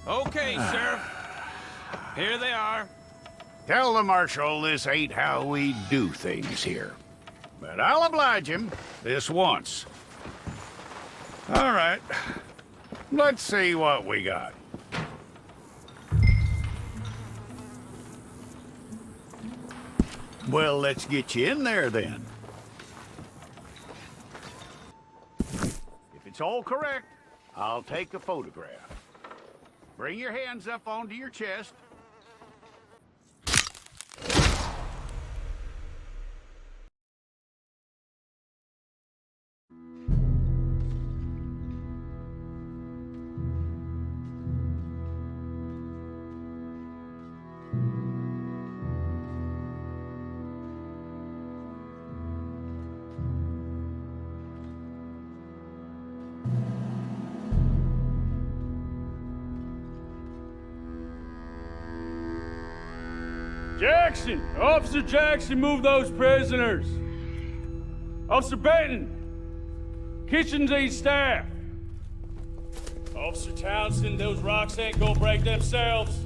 Okay, Sheriff. Here they are. Tell the Marshal this ain't how we do things here. But I'll oblige him this once. All right. Let's see what we got. Well, let's get you in there then. If it's all correct, I'll take a photograph. Bring your hands up onto your chest. Jackson! Officer Jackson, move those prisoners! Officer Benton! Kitchens aid staff! Officer Townsend, those rocks ain't gonna break themselves.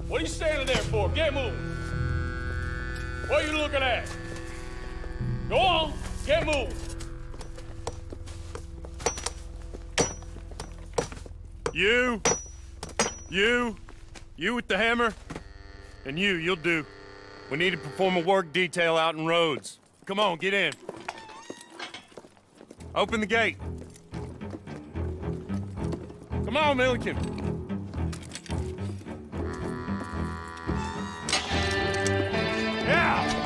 What are you standing there for? Get moving! What are you looking at? Go on, get moving! You with the hammer? And you'll do. We need to perform a work detail out in roads. Come on, get in. Open the gate. Come on, Milliken. Yeah!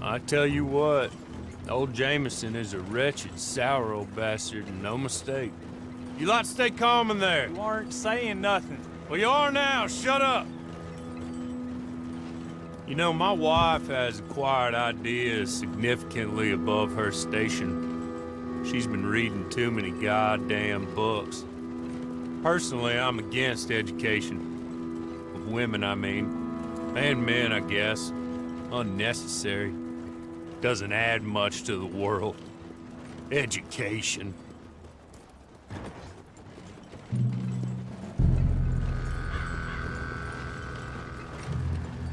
I tell you what, old Jameson is a wretched, sour old bastard, and no mistake. You lot stay calm in there. You aren't saying nothing. Well, you are now. Shut up. You know, my wife has acquired ideas significantly above her station. She's been reading too many goddamn books. Personally, I'm against education. Of women, I mean. And men, I guess. Unnecessary. Doesn't add much to the world. Education.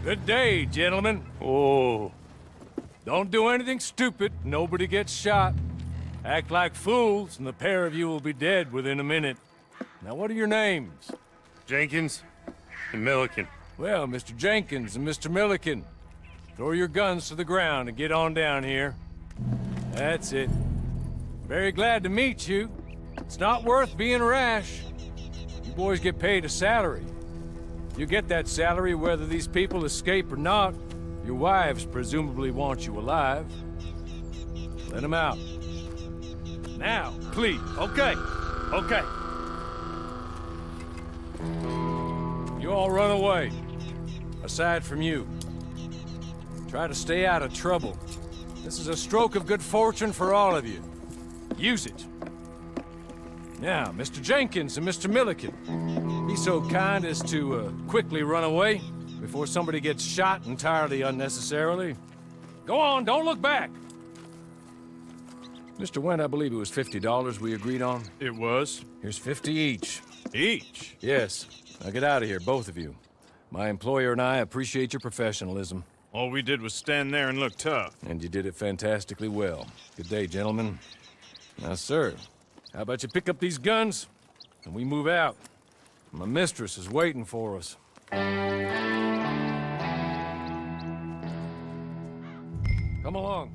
Good day, gentlemen. Oh. Don't do anything stupid. Nobody gets shot. Act like fools, and the pair of you will be dead within a minute. Now, what are your names? Jenkins and Milliken. Well, Mr. Jenkins and Mr. Milliken, throw your guns to the ground and get on down here. That's it. Very glad to meet you. It's not worth being rash. You boys get paid a salary. You get that salary whether these people escape or not. Your wives presumably want you alive. Let them out. Now, please. Okay. You all run away. Aside from you. Try to stay out of trouble. This is a stroke of good fortune for all of you. Use it. Now, Mr. Jenkins and Mr. Milliken, be so kind as to quickly run away before somebody gets shot entirely unnecessarily. Go on, don't look back. Mr. Wendt, I believe it was $50 we agreed on. It was. Here's 50 each. Each? Yes. Now get out of here, both of you. My employer and I appreciate your professionalism. All we did was stand there and look tough. And you did it fantastically well. Good day, gentlemen. Now, sir, how about you pick up these guns, and we move out? My mistress is waiting for us. Come along.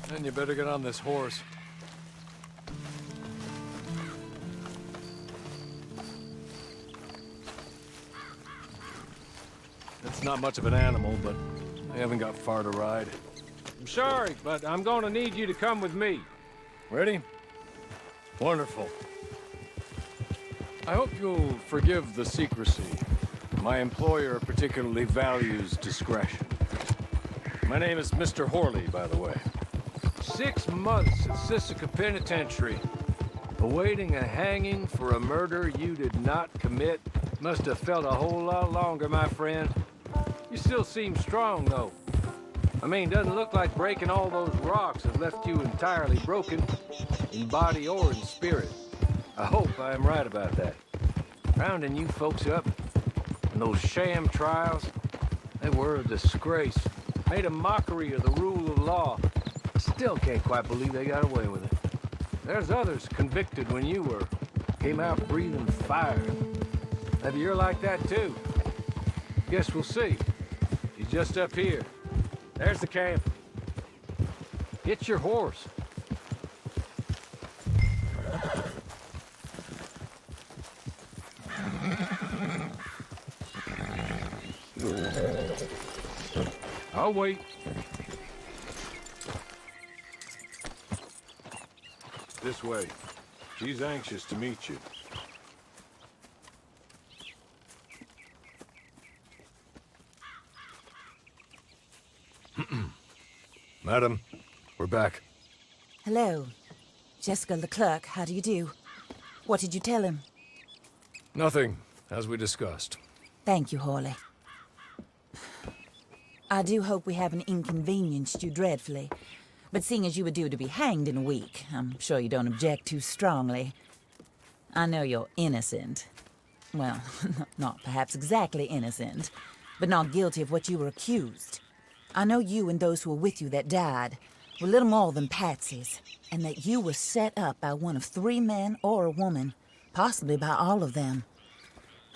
Then you better get on this horse. It's not much of an animal, but I haven't got far to ride. I'm sorry, but I'm going to need you to come with me. Ready? Wonderful. I hope you'll forgive the secrecy. My employer particularly values discretion. My name is Mr. Horley, by the way. 6 months at Sisika Penitentiary. Awaiting a hanging for a murder you did not commit must have felt a whole lot longer, my friend. You still seem strong, though. I mean, doesn't look like breaking all those rocks has left you entirely broken, in body or in spirit. I hope I am right about that. Rounding you folks up, and those sham trials, they were a disgrace. Made a mockery of the rule of law. I still can't quite believe they got away with it. There's others convicted when you were. Came out breathing fire. Maybe you're like that too. Guess we'll see. He's just up here. There's the camp. Get your horse. I'll wait. This way. She's anxious to meet you. Madam, we're back. Hello. Jessica Leclerc, how do you do? What did you tell him? Nothing, as we discussed. Thank you, Hawley. I do hope we haven't inconvenienced you dreadfully. But seeing as you were due to be hanged in a week, I'm sure you don't object too strongly. I know you're innocent. Well, not perhaps exactly innocent, but not guilty of what you were accused. I know you and those who were with you that died were little more than patsies, and that you were set up by one of 3 men or a woman, possibly by all of them.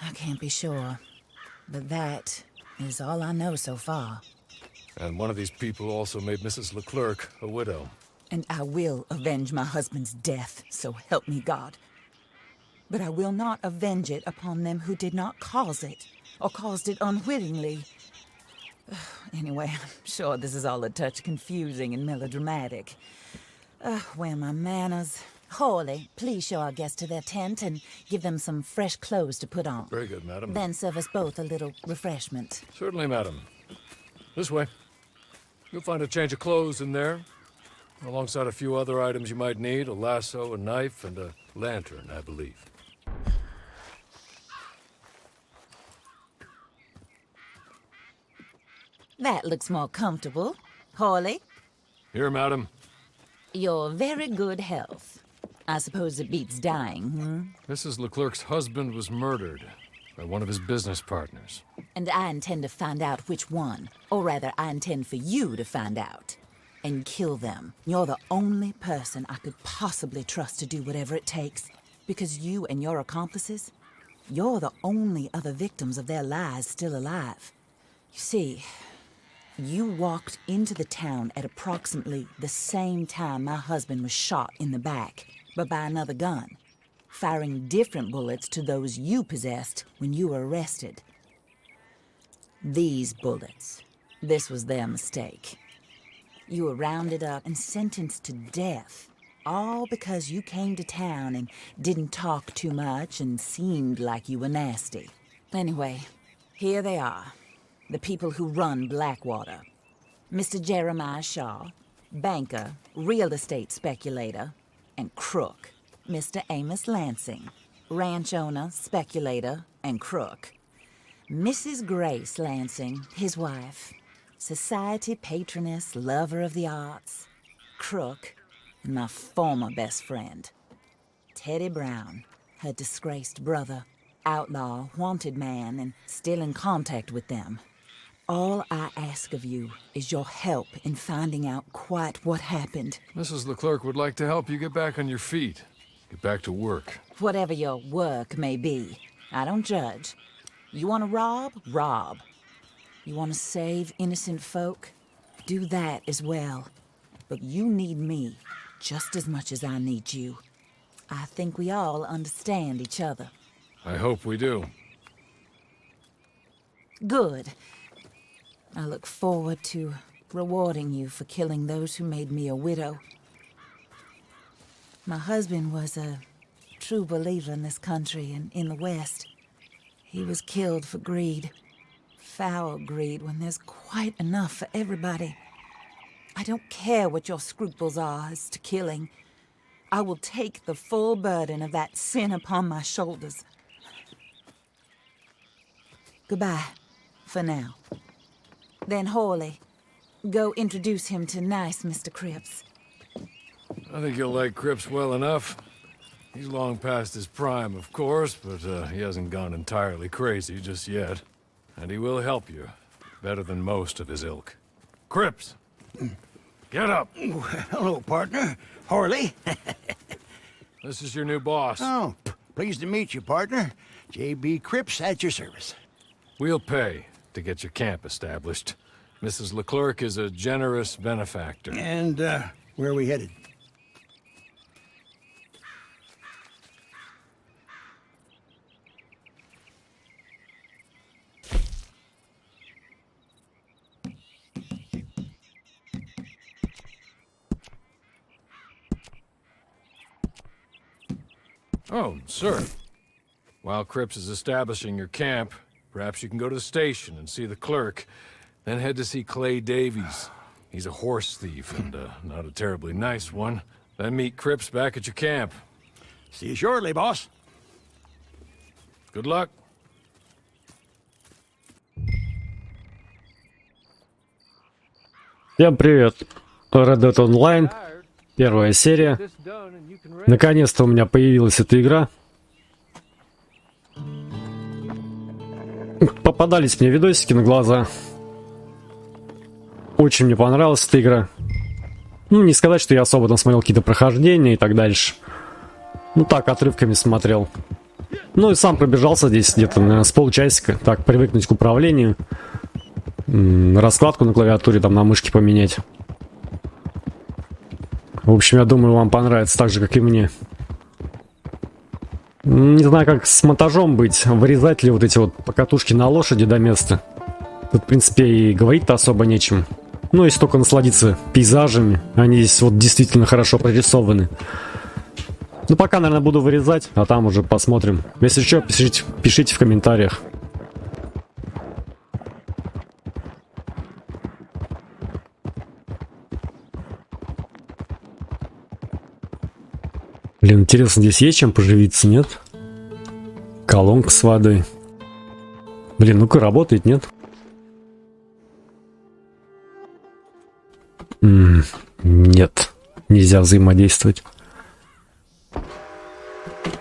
I can't be sure, but that is all I know so far. And one of these people also made Mrs. Leclerc a widow. And I will avenge my husband's death, so help me God. But I will not avenge it upon them who did not cause it, or caused it unwittingly. Anyway, I'm sure this is all a touch confusing and melodramatic. Where are my manners? Hawley, please show our guests to their tent and give them some fresh clothes to put on. Very good, madam. Then serve us both a little refreshment. Certainly, madam. This way. You'll find a change of clothes in there, alongside a few other items you might need, a lasso, a knife, and a lantern, I believe. That looks more comfortable. Hawley, Here, madam. your very good health. I suppose it beats dying, hmm? Mrs. Leclerc's husband was murdered by one of his business partners. And I intend to find out which one. Or rather, I intend for you to find out. And kill them. You're the only person I could possibly trust to do whatever it takes. Because you and your accomplices, you're the only other victims of their lies still alive. You see, you walked into the town at approximately the same time my husband was shot in the back, but by another gun, firing different bullets to those you possessed when you were arrested. These bullets, this was their mistake. You were rounded up and sentenced to death, all because you came to town and didn't talk too much and seemed like you were nasty. Anyway, here they are, the people who run Blackwater. Mr. Jeremiah Shaw, banker, real estate speculator, and crook. Mr. Amos Lansing, ranch owner, speculator, and crook. Mrs. Grace Lansing, his wife, society patroness, lover of the arts, crook, and my former best friend. Teddy Brown, her disgraced brother, outlaw, wanted man, and still in contact with them. All I ask of you is your help in finding out quite what happened. Mrs. Leclerc would like to help you get back on your feet. Get back to work. Whatever your work may be, I don't judge. You want to rob? Rob. You want to save innocent folk? Do that as well. But you need me just as much as I need you. I think we all understand each other. I hope we do. Good. I look forward to rewarding you for killing those who made me a widow. My husband was a true believer in this country and in the West. He was killed for greed. Foul greed when there's quite enough for everybody. I don't care what your scruples are as to killing. I will take the full burden of that sin upon my shoulders. Goodbye, for now. Then, Hawley, go introduce him to nice Mr. Cripps. I think you'll like Cripps well enough. He's long past his prime, of course, but he hasn't gone entirely crazy just yet. And he will help you, better than most of his ilk. Cripps! Get up! Hello, partner. Harley. This is your new boss. Oh, pleased to meet you, partner. J.B. Cripps at your service. We'll pay to get your camp established. Mrs. Leclerc is a generous benefactor. And, where are we headed? Oh, sir. While Cripps is establishing your camp, perhaps you can go to the station and see the clerk, then head to see Clay Davies. He's a horse thief and not a terribly nice one. Then meet Cripps back at your camp. See you shortly, boss. Good luck. Всем привет! Red Dead Online, первая серия. Наконец-то у меня появилась эта игра. Попадались мне видосики на глаза. Очень мне понравилась эта игра. Ну, не сказать, что я особо там смотрел какие-то прохождения и так дальше. Ну так, отрывками смотрел. Ну и сам пробежался здесь где-то, наверное, с полчасика. Так, привыкнуть к управлению. Раскладку на клавиатуре там на мышке поменять. В общем, я думаю, вам понравится так же, как и мне. Не знаю, как с монтажом быть. Вырезать ли вот эти вот покатушки на лошади до места. Тут, в принципе, и говорить-то особо нечем. Ну, если только насладиться пейзажами. Они здесь вот действительно хорошо прорисованы. Ну, пока, наверное, буду вырезать, а там уже посмотрим. Если что, пишите в комментариях. Блин, интересно, здесь есть чем поживиться, нет? Колонка с водой. Блин, ну-ка, работает, нет? Нет, нельзя взаимодействовать.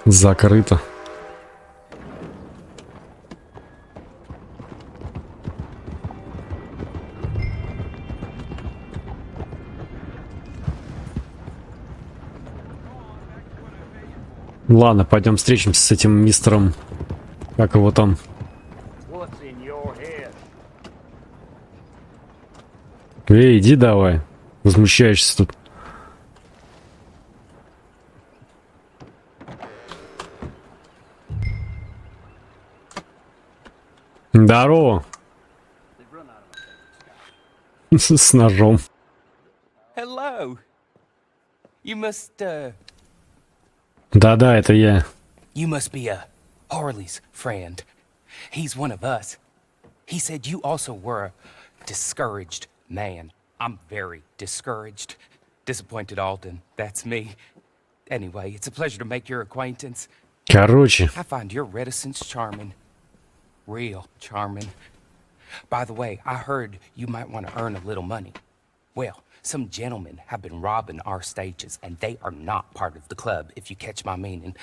Закрыто. Ладно, пойдем встретимся с этим мистером. Как его там? Эй, иди давай. Возмущаешься тут. Здорово. С ножом. Hello. You must, Да-да, это я. You must be Harley's friend. He's one of us. He said you also were a discouraged man. I'm very discouraged. Disappointed Alden. That's me. Anyway, it's a pleasure to make your acquaintance. Короче. I find your reticence charming. Real charming. By the way, I heard you might want to earn a little money. Well, some gentlemen have been robbing our stages, and they are not part of the club, if you catch my meaning.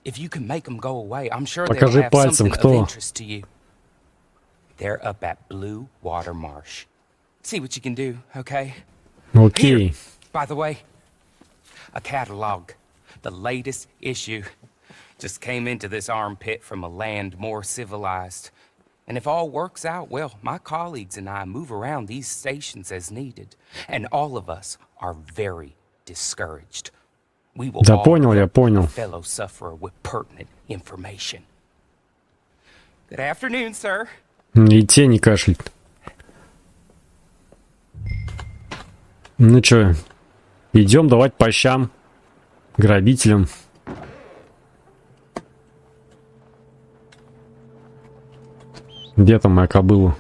If you can make them go away, I'm sure they'll have something of interest to you. They're up at Blue Water Marsh. See what you can do, okay? Okay. Here, by the way, a catalog. The latest issue. Just came into this armpit from a land more civilized. And if all works out, well, my colleagues and I move around these stations as needed. And all of us are very discouraged. We will Да понял, я понял. fellow sufferer with pertinent information. Good afternoon, sir. И те не кашляют. Ну чё, идем давать по щам грабителям. Где там моя кобыла?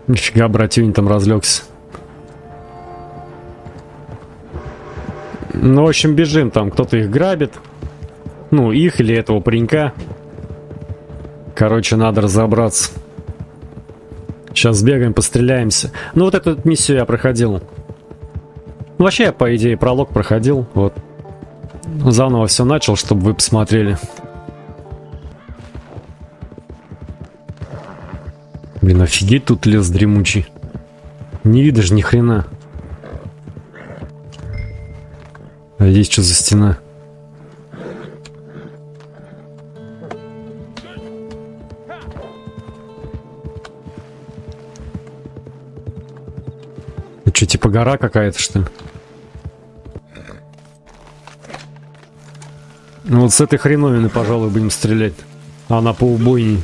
Нифига, братюнь там разлегся. Ну, в общем, бежим, там кто-то их грабит. Ну, их или этого паренька. Короче, надо разобраться. Сейчас сбегаем, постреляемся. Ну, вот эту миссию я проходил. Ну, вообще, я, по идее, пролог проходил. Вот. Заново все начал, чтобы вы посмотрели. Блин, офигеть, тут лес дремучий. Не видно же ни хрена. А здесь что за стена? Это что, типа гора какая-то, что ли? Ну вот с этой хреновины, пожалуй, будем стрелять. Она поубойней.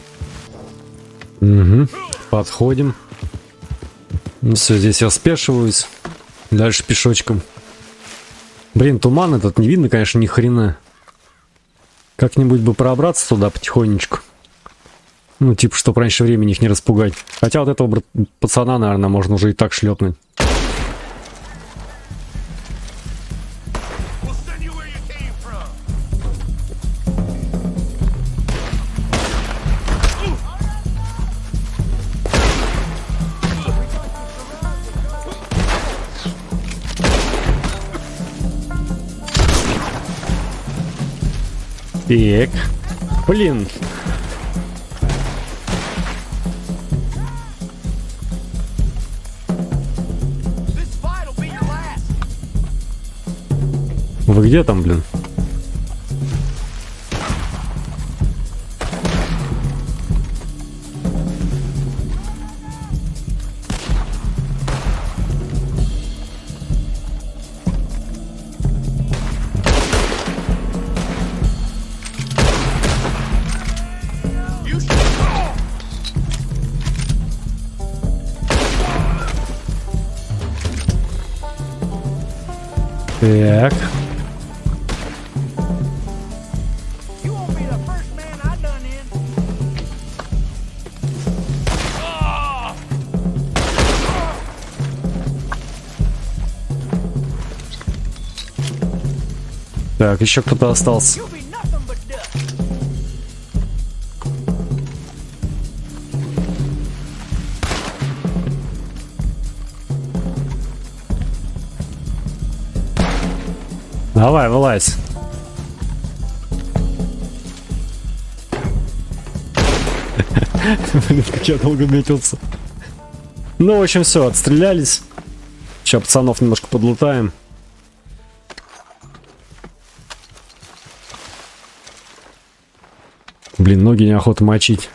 Угу. Подходим. Ну все, здесь я спешиваюсь. Дальше пешочком. Блин, туман этот не видно, конечно, ни хрена. Как-нибудь бы пробраться туда потихонечку. Ну, типа, чтобы раньше времени их не распугать. Хотя вот этого пацана, наверное, можно уже и так шлепнуть. Так. Блин. Вы где там, блин? Так. Так, еще кто-то остался. Давай, вылазь. Блин, как я долго метился. Ну, в общем, все, отстрелялись. Сейчас пацанов немножко подлутаем. Блин, ноги неохота мочить.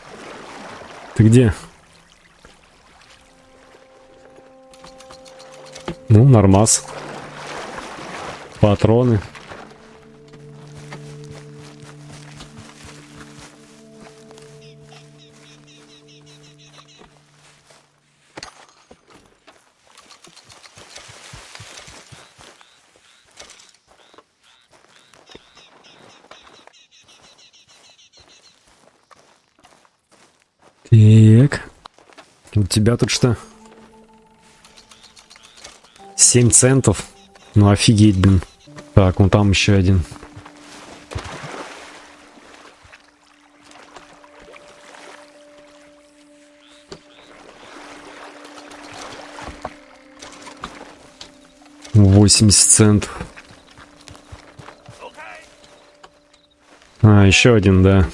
Ты где? Ну, нормас. Патроны. Так. У тебя тут что? 7 центов. Ну офигеть, блин. Так, вон там еще один. $80 центов. А, еще один, да.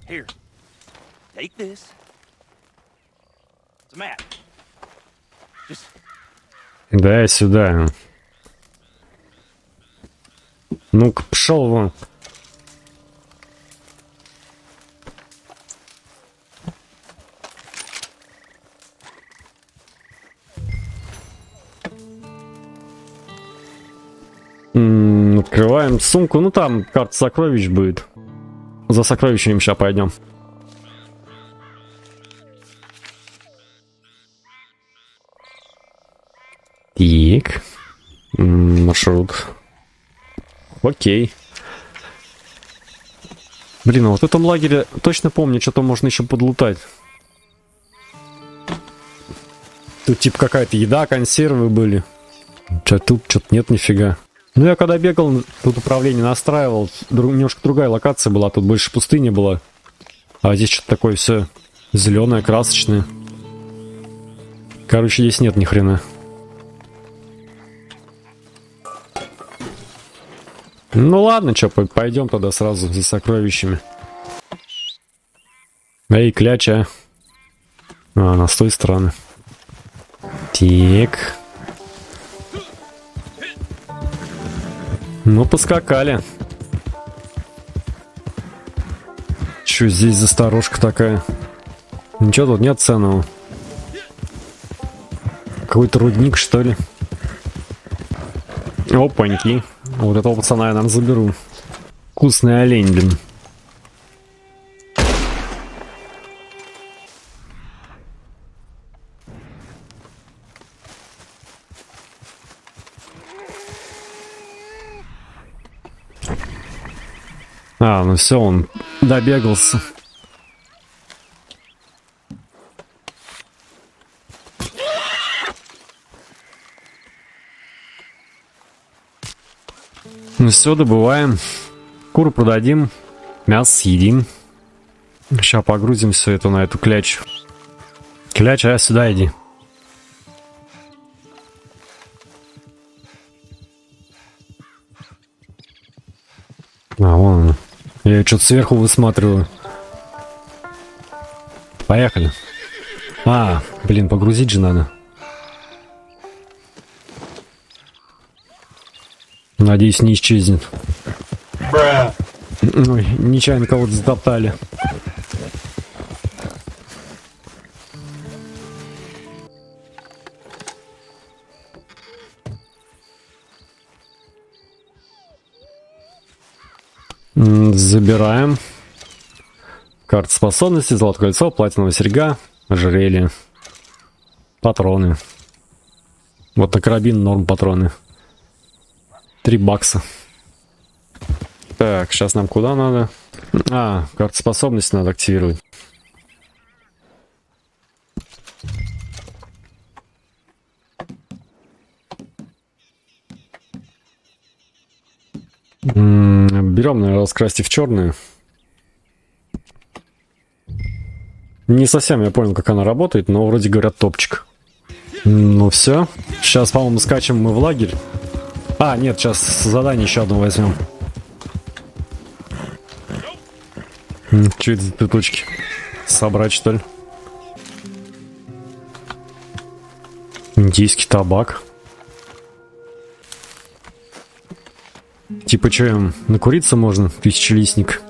Here, take this. It's a map. Just... Да, сюда. Ну-ка, пошел вон. Открываем сумку. Ну там карта сокровищ будет. За сокровищами сейчас пойдем. Так. Маршрут. Окей. Блин, а вот в этом лагере точно помню, что-то можно еще подлутать. Тут типа какая-то еда, консервы были. Тут что-то нет нифига. Ну я когда бегал, тут управление настраивал, немножко другая локация была, тут больше пустыни была. А здесь что-то такое все зеленое, красочное. Короче, здесь нет ни хрена. Ну ладно, что, пойдем тогда сразу за сокровищами. Эй, кляча. А, она с той стороны. Так. Ну, поскакали. Че здесь за сторожка такая? Ничего тут нет ценного. Какой-то рудник, что ли? Опаньки. Вот этого пацана я нам заберу. Вкусный олень, блин. А, ну все, он добегался. Ну все, добываем. Куру продадим. Мясо съедим. Сейчас погрузим все это на эту клячу. Кляча, сюда иди. А, вон она. Я ее что-то сверху высматриваю. Поехали. А, блин, погрузить же надо. Надеюсь, не исчезнет. Ой, нечаянно кого-то затоптали. Забираем. Карта способностей, золотое кольцо, платиновая серьга, ожерелье, патроны. Вот на карабин норм патроны. 3 бакса. Так, сейчас нам куда надо? А, карту способности надо активировать. Берем, наверное, раскрасьте в черную. Не совсем я понял, как она работает, но вроде говорят топчик. Ну все. Сейчас, по-моему, скачем мы в лагерь. А, нет, сейчас задание еще одно возьмем. Что это за цветочки? Собрать, что ли? Индийский табак. Типа, что им накуриться можно? Тысячелистник.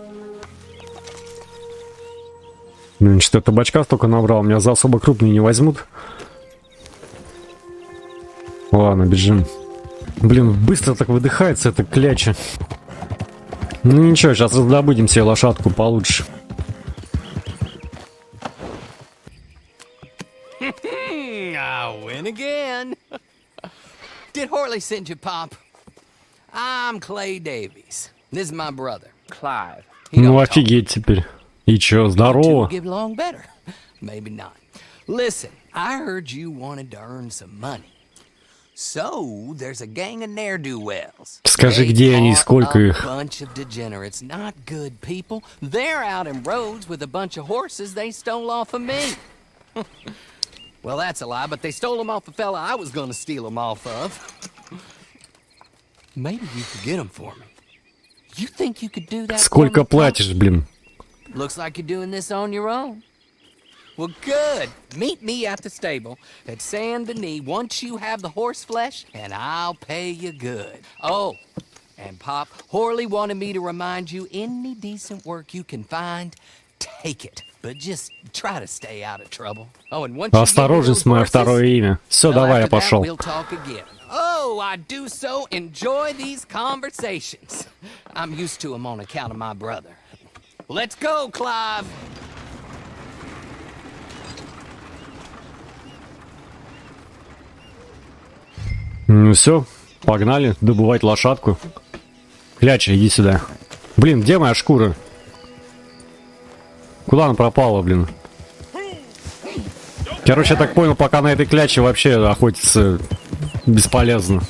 Ну, что-то табачка столько набрал. Меня за особо крупные не возьмут. Ладно, бежим. Блин, быстро так выдыхается эта кляча. Ну ничего, сейчас раздобудем себе лошадку получше. I win again. Did Horley send you, Pop? I'm Clay Davies. This is my brother, Clive. Ну офигеть теперь. И чё, здорово? Get along better. Maybe not. Listen, I heard you wanted to earn some money. So, there's a gang of ne'er-do-wells. Скажи, где они и сколько их? Bunch of degenerates, not good people. They're out in roads with a bunch of horses they stole off of me. Well, that's a lie, but they stole them off a fella I was gonna steal them off of. Maybe you could get them for me. You think you could do that? Сколько платишь, блин? Looks like you're doing this on your own. Well, good. Meet me at the stable at Saint Denis once you have the horse flesh, and I'll pay you good. Oh, and Pop, Horley wanted me to remind you, any decent work you can find, take it. But just try to stay out of trouble. Oh, and once Осторожность, мое второе имя. Все, давай, я пошел. we'll talk again. Oh, I do so enjoy these conversations. I'm used to them on account of my brother. Let's go, Clive. Ну все, погнали добывать лошадку. Кляча, иди сюда. Блин, где моя шкура? Куда она пропала, блин? Короче, я так понял, пока на этой кляче вообще охотиться бесполезно.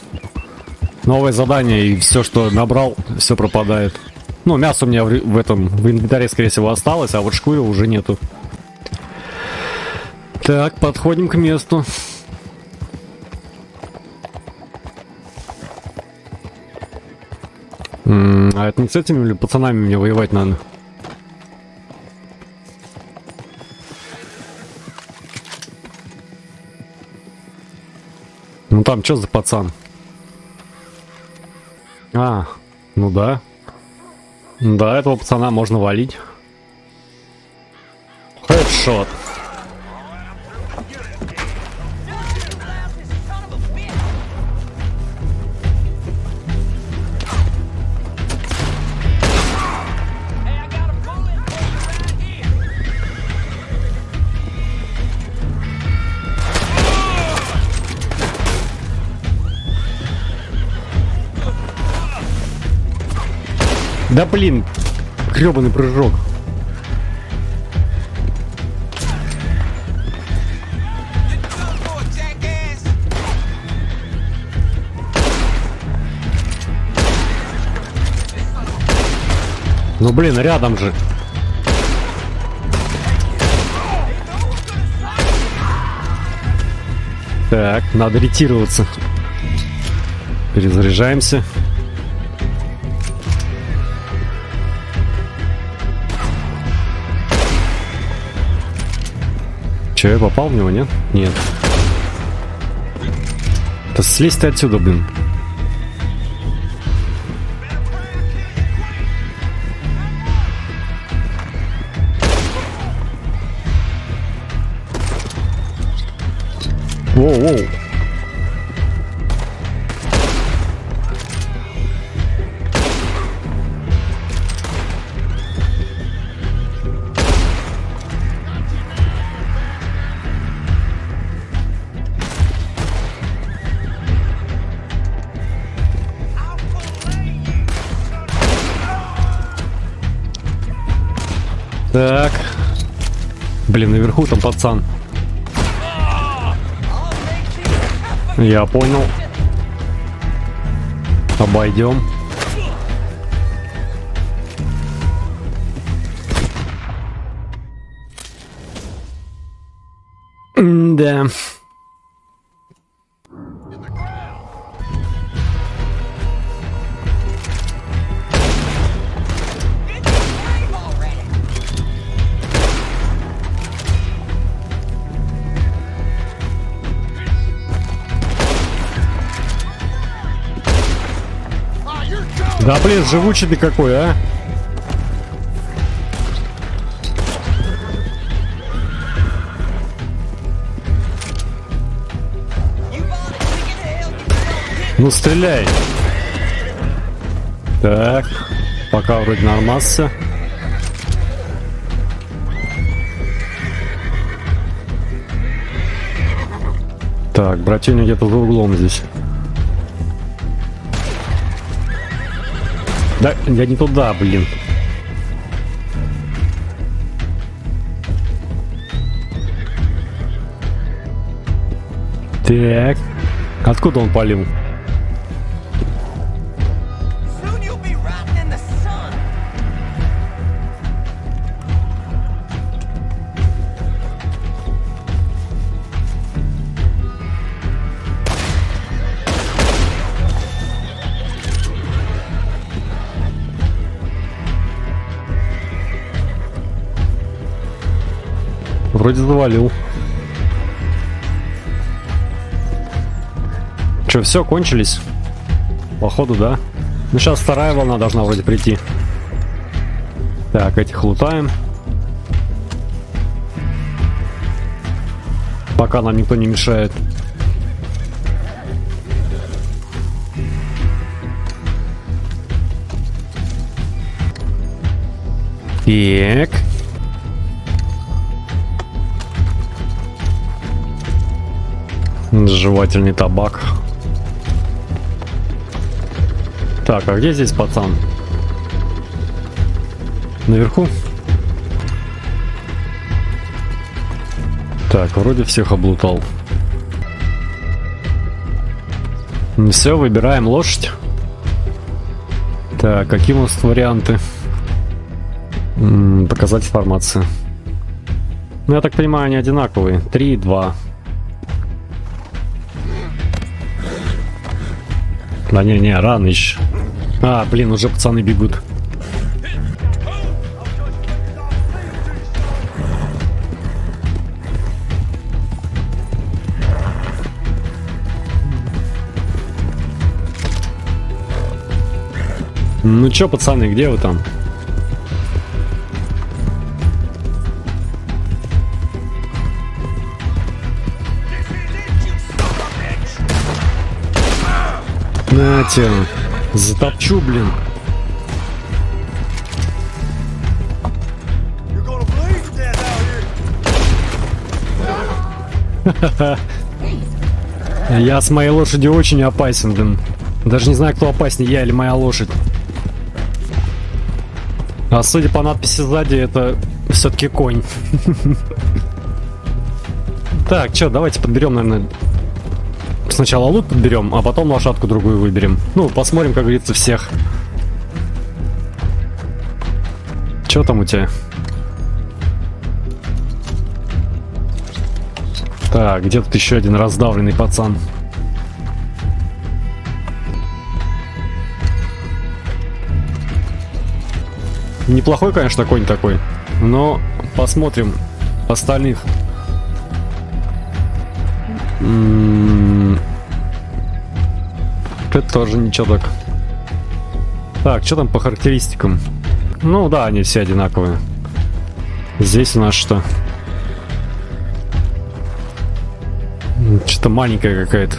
Новое задание, и все, что набрал, все пропадает. Ну, мясо у меня в инвентаре, скорее всего, осталось, а вот шкуры уже нету. Так, подходим к месту. А это не с этими или пацанами мне воевать надо? Ну там что за пацан? А, ну да. Да, этого пацана можно валить. Хедшот. Да блин, грёбаный прыжок. Ну блин, рядом же. Так, надо ретироваться. Перезаряжаемся. Че, я попал в него, нет? Нет. Да слезь ты отсюда, блин. Воу-воу. Так. Блин, наверху там пацан. Я понял. Обойдем. Да. Да блин, живучий ты какой, а? Ну стреляй. Так, пока вроде нормально. Так, братюня где-то за углом здесь. Да, я не туда, блин. Так. Откуда он палил? Вроде завалил. Че, все, кончились? Походу, да. Ну, сейчас вторая волна должна вроде прийти. Так, этих лутаем. Пока нам никто не мешает. Так. Жевательный табак. Так, а где здесь пацан? Наверху? Так, вроде всех облутал. Все, выбираем лошадь. Так, какие у нас варианты? Показать информацию. Ну, я так понимаю, они одинаковые. 3 и 2. Да не, рано еще. А, блин, уже пацаны бегут. Ну чё, пацаны, где вы там? На тебе, затопчу, блин. Я с моей лошадью очень опасен, блин. Даже не знаю, кто опаснее, я или моя лошадь. А судя по надписи сзади, это все-таки конь. Так, чё, давайте подберем, наверное. Сначала лут подберем, а потом лошадку другую выберем. Ну, посмотрим, как говорится, всех. Чё там у тебя? Так, где тут еще один раздавленный пацан? Неплохой, конечно, конь такой, но посмотрим остальных. Это тоже ничего так. Так, что там по характеристикам? Ну да, они все одинаковые. Здесь у нас что? Что-то маленькая какая-то.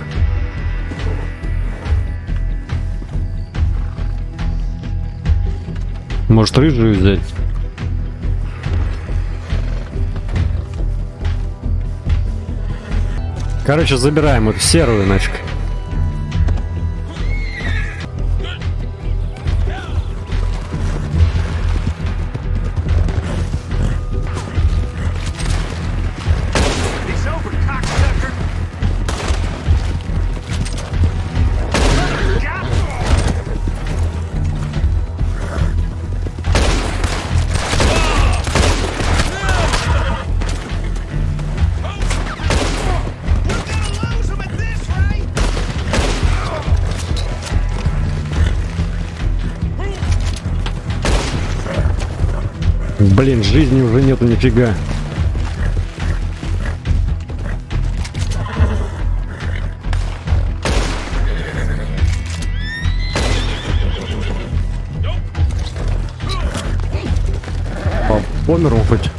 Может, рыжую взять? Короче, забираем эту серую нафиг. Блин, жизни уже нету нифига. Помер он хоть?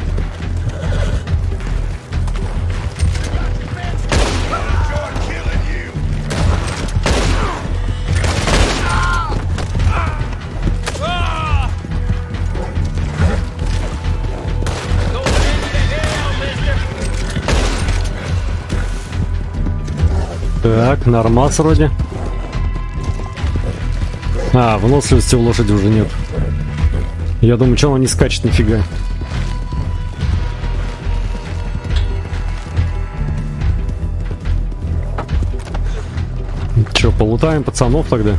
Так, нормас вроде. А, выносливости у лошади уже нет. Я думаю, что она не скачет нифига. Че, полутаем пацанов тогда?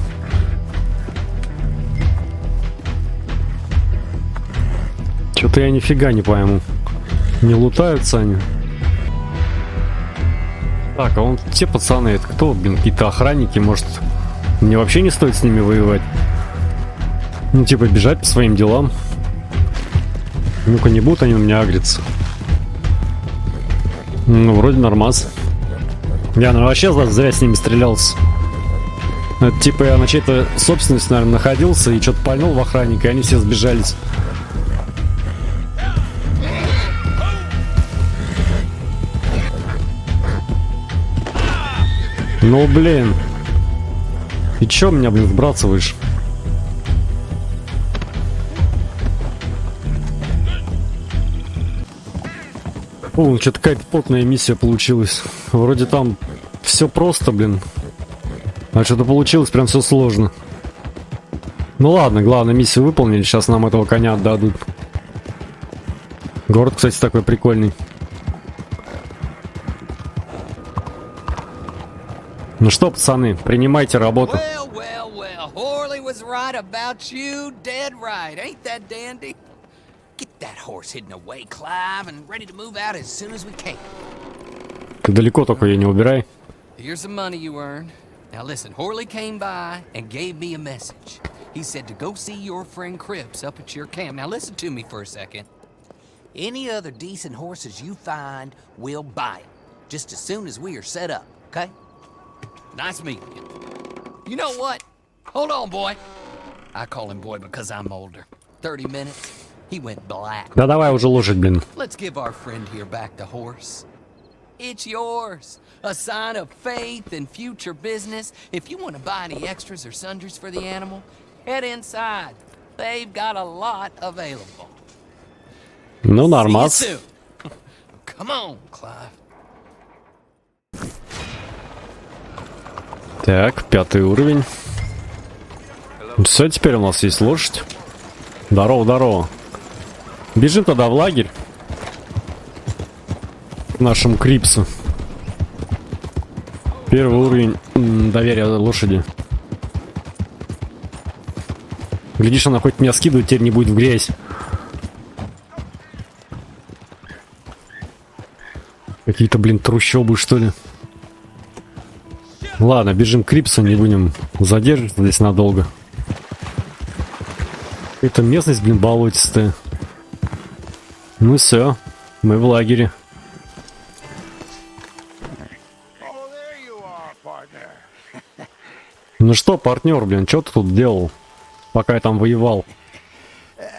Что-то я нифига не пойму. Не лутаются они. Так, а вон те пацаны, это кто, блин, какие-то охранники, может, мне вообще не стоит с ними воевать? Ну, типа, бежать по своим делам. Ну-ка, не будут они у меня агриться. Ну, вроде нормас. Я, наверное, вообще зря с ними стрелялся. Это, типа, я на чьей-то собственности, наверное, находился и что-то пальнул в охранника, и они все сбежались. Ну, блин. И чё меня, блин, сбрасываешь? О, что-то какая-то потная миссия получилась. Вроде там все просто, блин. А что-то получилось прям все сложно. Ну ладно, главное, миссию выполнили. Сейчас нам этого коня отдадут. Город, кстати, такой прикольный. Ну что, пацаны, принимайте работу. Well, well, well. Horley was right about you, dead right. Ain't that dandy? Get that horse hidden away, Clive, and ready to move out as soon as we can. Ты далеко только ее не убирай. Here's the money you earned. Now listen, Horley came by and gave me a message. He said to go see your friend Cripps up at your camp. Now listen to me for a second. Any other decent horses you find, we'll buy them. Just as soon as we are set up, okay? Nice meeting you. You know what? Hold on, boy. I call him boy because I'm older. 30 minutes, he went black. Да давай уже лошадь, блин. Let's give our friend here back the horse. It's yours. A sign of faith and future business. If you want to buy any extras or sundries for the animal, head inside. They've got a lot available. Ну, See you нормас. soon. Come on, Clive. Так, 5-й уровень. Все, теперь у нас есть лошадь. Здорово, здорово. Бежим тогда в лагерь. К нашему Крипсу. Первый уровень доверия лошади. Глядишь, она хоть меня скидывает, теперь не будет в грязь. Какие-то, блин, трущобы, что ли. Ладно, бежим к Крипсу, не будем задерживаться здесь надолго. Это местность, блин, болотистая. Ну все, мы в лагере. Oh, there you are, partner. Ну что, партнер, блин, что ты тут делал, пока я там воевал?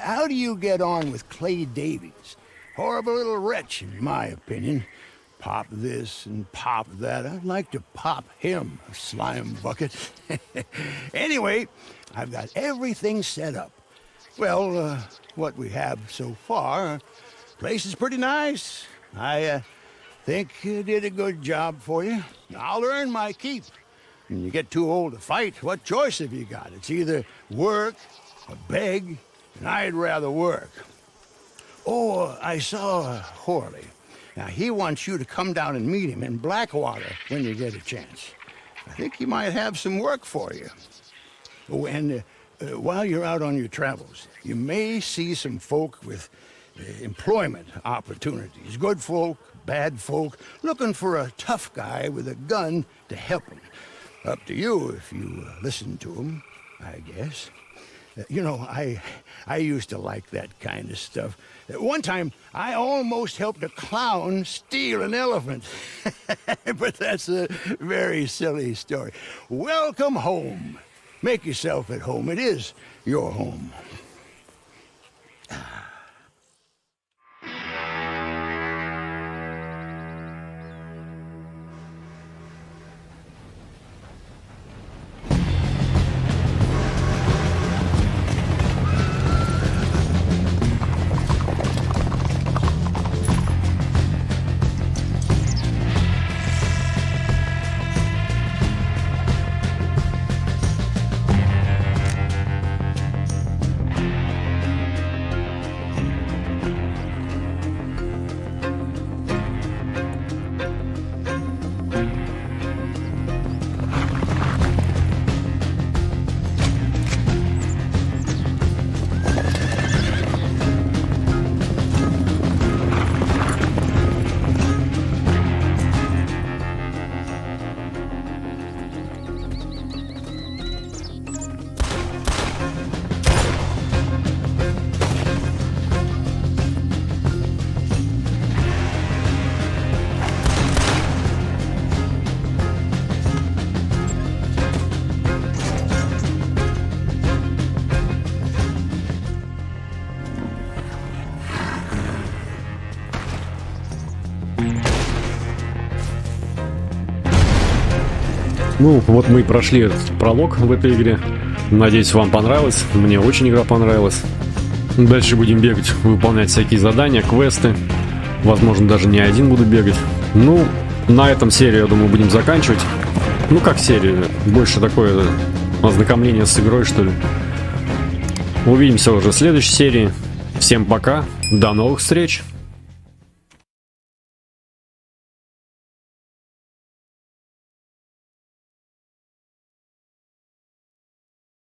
How do you get on with Clay Davies? Horrible little wretch, in my opinion. Pop this and pop that. I'd like to pop him, a slime bucket. Anyway, I've got everything set up. Well, what we have so far, place is pretty nice. I think you did a good job for you. I'll earn my keep. When you get too old to fight, what choice have you got? It's either work or beg, and I'd rather work. Oh, I saw Horley. Now, he wants you to come down and meet him in Blackwater when you get a chance. I think he might have some work for you. Oh, and while you're out on your travels, you may see some folk with employment opportunities. Good folk, bad folk, looking for a tough guy with a gun to help them. Up to you if you listen to them, I guess. You know, I used to like that kind of stuff. One time, I almost helped a clown steal an elephant. But that's a very silly story. Welcome home. Make yourself at home. It is your home. Ну, вот мы и прошли этот пролог в этой игре. Надеюсь, вам понравилось. Мне очень игра понравилась. Дальше будем бегать, выполнять всякие задания, квесты. Возможно, даже не один буду бегать. Ну, на этом серию, я думаю, будем заканчивать. Ну, как серию, больше такое ознакомление с игрой, что ли. Увидимся уже в следующей серии. Всем пока, до новых встреч!